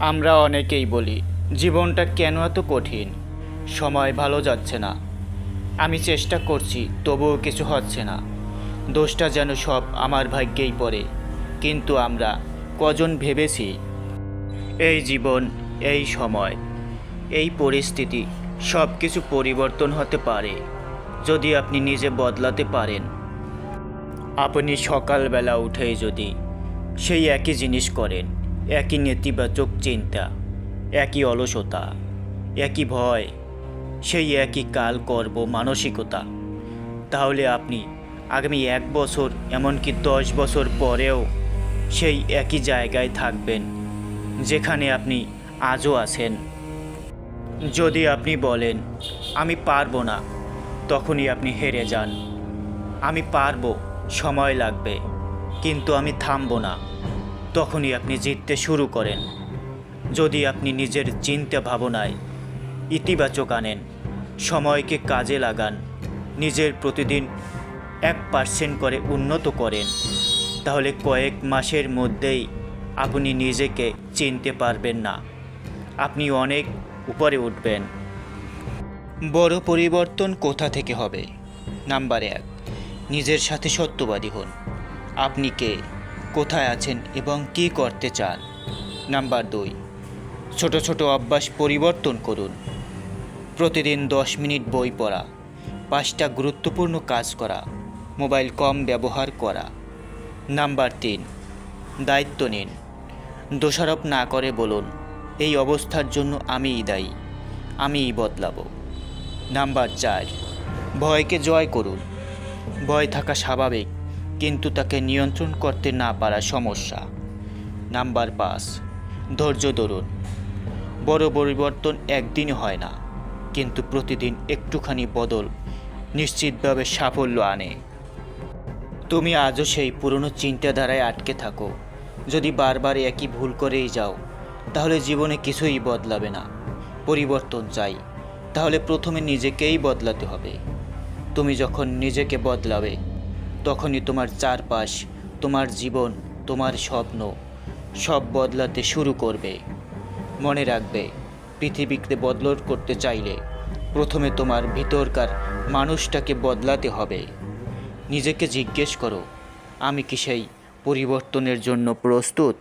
আমরা অনেকেই বলি জীবনটা কেন এত কঠিন, সময় ভালো যাচ্ছে না, আমি চেষ্টা করছি তবুও কিছু হচ্ছে না, দোষটা যেন সব আমার ভাগ্যেই পড়ে। কিন্তু আমরা কজন ভেবেছি এই জীবন, এই সময়, এই পরিস্থিতি সব কিছু পরিবর্তন হতে পারে যদি আপনি নিজে বদলাতে পারেন। আপনি সকালবেলা উঠেই যদি সেই একই জিনিস করেন, একই নেতিবাচক চিন্তা, একই অলসতা, একই ভয়, সেই একই কাল করব মানসিকতা, তাহলে আপনি আগামী 1 বছর, এমনকি 10 বছর পরেও সেই একই জায়গায় থাকবেন যেখানে আপনি আজও আছেন। যদি আপনি বলেন আমি পারবো না, তখনই আপনি হেরে যান। আমি পারবো, সময় লাগবে, কিন্তু আমি থামবো না, তখনই আপনি জিততে শুরু করেন। যদি আপনি নিজের চিন্তা ভাবনায় ইতিবাচক আনেন, সময়কে কাজে লাগান, নিজের প্রতিদিন 1% করে উন্নত করেন, তাহলে কয়েক মাসের মধ্যেই আপনি নিজেকে চিনতে পারবেন না, আপনি অনেক উপরে উঠবেন। বড় পরিবর্তন কোথা থেকে হবে? নাম্বার 1, নিজের সাথে সত্যবাদী হন। আপনি কে, কোথায় আছেন এবং কী করতে চান। নাম্বার 2, ছোট ছোট অভ্যাস পরিবর্তন করুন। প্রতিদিন 10 মিনিট বই পড়া, 5টা গুরুত্বপূর্ণ কাজ করা, মোবাইল কম ব্যবহার করা। নাম্বার 3, দায়িত্ব নিন। দোষারোপ না করে বলুন, এই অবস্থার জন্য আমিই দায়ী, আমিই বদলাবো। নাম্বার 4, ভয়কে জয় করুন। ভয় থাকা স্বাভাবিক, কিন্তু তাকে নিয়ন্ত্রণ করতে না পারা সমস্যা। নাম্বার 5, ধৈর্য ধরুন। বড় পরিবর্তন একদিনে হয় না, কিন্তু প্রতিদিন একটুখানি বদল নিশ্চিতভাবে সাফল্য আনে। তুমি আজও সেই পুরনো চিন্তাধারায় আটকে থাকো, যদি বারবার একই ভুল করেই যাও, তাহলে জীবনে কিছুই বদলাবে না। পরিবর্তন চাই, তাহলে প্রথমে নিজেকেই বদলাতে হবে। তুমি যখন নিজেকে বদলাবে, তখনই তোমার চারপাশ, তোমার জীবন, তোমার স্বপ্ন সব বদলাতে শুরু করবে। মনে রাখবে, পৃথিবীকে বদল করতে চাইলে প্রথমে তোমার ভিতরকার মানুষটাকে বদলাতে হবে। নিজেকে জিজ্ঞেস করো, আমি কি সেই পরিবর্তনের জন্য প্রস্তুত?